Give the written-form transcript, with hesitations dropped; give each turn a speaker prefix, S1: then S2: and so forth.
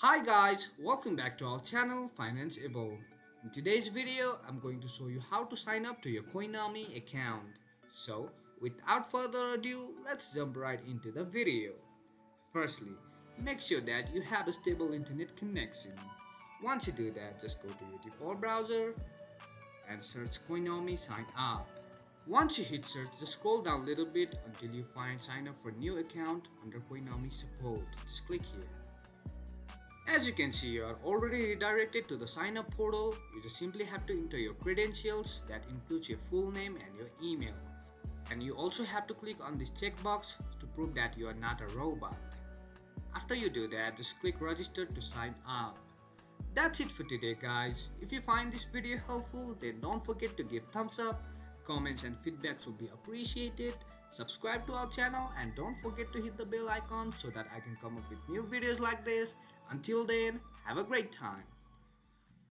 S1: Hi guys, welcome back to our channel Financeable. In today's video, I'm going to show you how to sign up to your Coinomi account. So, without further ado, let's jump right into the video. Firstly, make sure that you have a stable internet connection. Once you do that, just go to your default browser and search Coinomi sign up. Once you hit search, just scroll down a little bit until you find sign up for new account under Coinomi support. Just click here. As you can see, you are already redirected to the sign up portal. You just simply have to enter your credentials, that includes your full name and your email. And you also have to click on this checkbox to prove that you are not a robot. After you do that, just click register to sign up. That's it for today guys. If you find this video helpful, then don't forget to give thumbs up. Comments and feedbacks will be appreciated. Subscribe to our channel and don't forget to hit the bell icon so that I can come up with new videos like this. Until then, have a great time.